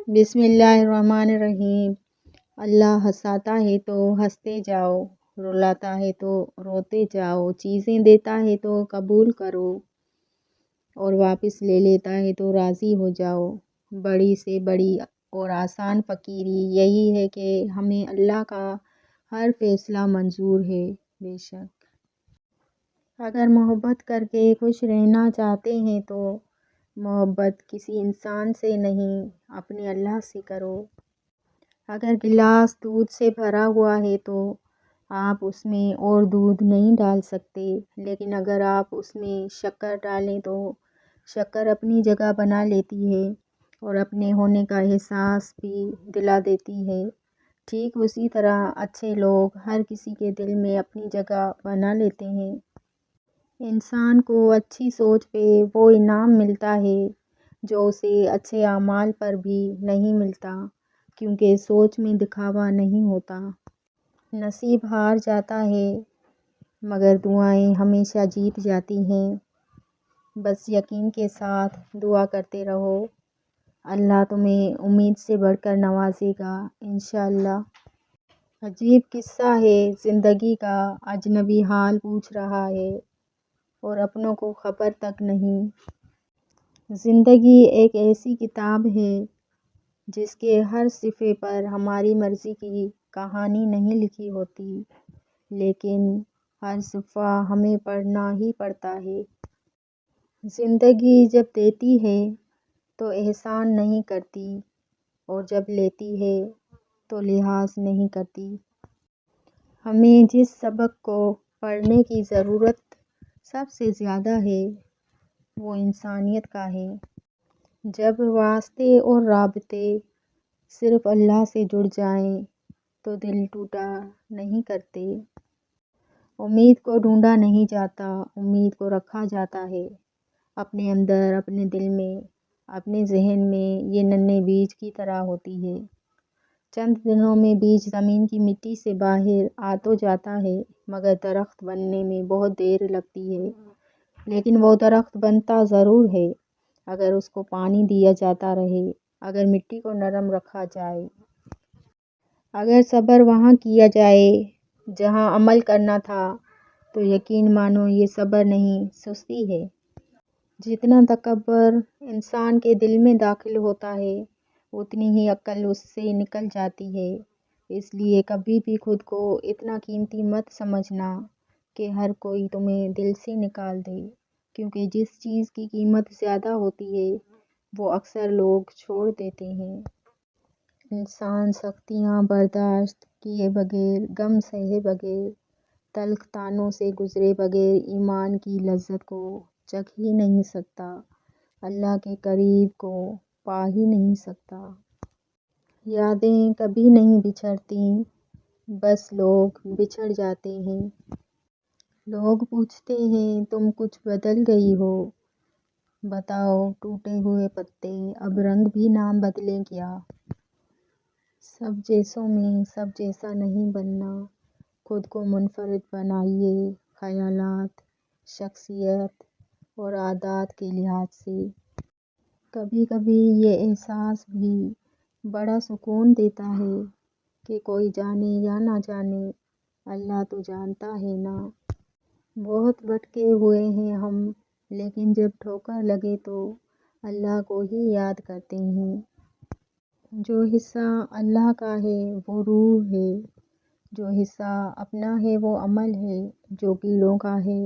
بسم اللہ الرحمن الرحیم۔ اللہ ہنساتا ہے تو ہنستے جاؤ، رلاتا ہے تو روتے جاؤ، چیزیں دیتا ہے تو قبول کرو اور واپس لے لیتا ہے تو راضی ہو جاؤ۔ بڑی سے بڑی اور آسان فقیری یہی ہے کہ ہمیں اللہ کا ہر فیصلہ منظور ہے۔ بے شک اگر محبت کر کے خوش رہنا چاہتے ہیں تو محبت کسی انسان سے نہیں، اپنے اللہ سے کرو۔ اگر گلاس دودھ سے بھرا ہوا ہے تو آپ اس میں اور دودھ نہیں ڈال سکتے، لیکن اگر آپ اس میں شکر ڈالیں تو شکر اپنی جگہ بنا لیتی ہے اور اپنے ہونے کا احساس بھی دلا دیتی ہے۔ ٹھیک اسی طرح اچھے لوگ ہر کسی کے دل میں اپنی جگہ بنا لیتے ہیں۔ انسان کو اچھی سوچ پہ وہ انعام ملتا ہے جو اسے اچھے اعمال پر بھی نہیں ملتا، کیونکہ سوچ میں دکھاوا نہیں ہوتا۔ نصیب ہار جاتا ہے مگر دعائیں ہمیشہ جیت جاتی ہیں۔ بس یقین کے ساتھ دعا کرتے رہو، اللہ تمہیں امید سے بڑھ کر نوازے گا انشاءاللہ۔ عجیب قصہ ہے زندگی کا، اجنبی حال پوچھ رہا ہے اور اپنوں کو خبر تک نہیں۔ زندگی ایک ایسی کتاب ہے جس کے ہر صفحے پر ہماری مرضی کی کہانی نہیں لکھی ہوتی، لیکن ہر صفحہ ہمیں پڑھنا ہی پڑتا ہے۔ زندگی جب دیتی ہے تو احسان نہیں کرتی اور جب لیتی ہے تو لحاظ نہیں کرتی۔ ہمیں جس سبق کو پڑھنے کی ضرورت سب سے زیادہ ہے وہ انسانیت کا ہے۔ جب واسطے اور رابطے صرف اللہ سے جڑ جائیں تو دل ٹوٹا نہیں کرتے۔ امید کو ڈھونڈا نہیں جاتا، امید کو رکھا جاتا ہے اپنے اندر، اپنے دل میں، اپنے ذہن میں۔ یہ ننھے بیج کی طرح ہوتی ہے، چند دنوں میں بیج زمین کی مٹی سے باہر آ تو جاتا ہے مگر درخت بننے میں بہت دیر لگتی ہے۔ لیکن وہ درخت بنتا ضرور ہے اگر اس کو پانی دیا جاتا رہے، اگر مٹی کو نرم رکھا جائے، اگر صبر وہاں کیا جائے جہاں عمل کرنا تھا، تو یقین مانو یہ صبر نہیں سستی ہے۔ جتنا تکبر انسان کے دل میں داخل ہوتا ہے اتنی ہی عقل اس سے نکل جاتی ہے۔ اس لیے کبھی بھی خود کو اتنا قیمتی مت سمجھنا کہ ہر کوئی تمہیں دل سے نکال دے، کیونکہ جس چیز کی قیمت زیادہ ہوتی ہے وہ اکثر لوگ چھوڑ دیتے ہیں۔ انسان سختیاں برداشت کیے بغیر، غم سہے بغیر، تلخ طعنوں سے گزرے بغیر ایمان کی لذت کو چکھ ہی نہیں سکتا، اللہ کے قریب کو پا ہی نہیں سکتا۔ یادیں کبھی نہیں بچھڑتی، بس لوگ بچھڑ جاتے ہیں۔ لوگ پوچھتے ہیں تم کچھ بدل گئی ہو، بتاؤ ٹوٹے ہوئے پتے اب رنگ بھی نہ بدلیں کیا؟ سب جیسوں میں سب جیسا نہیں بننا، خود کو منفرد بنائیے خیالات، شخصیت اور عادات کے لحاظ سے۔ کبھی کبھی یہ احساس بھی بڑا سکون دیتا ہے کہ کوئی جانے یا نہ جانے اللہ تو جانتا ہے نا۔ بہت بھٹکے ہوئے ہیں ہم، لیکن جب ٹھوکر لگے تو اللہ کو ہی یاد کرتے ہیں۔ جو حصہ اللہ کا ہے وہ روح ہے، جو حصہ اپنا ہے وہ عمل ہے، جو کیڑوں کا ہے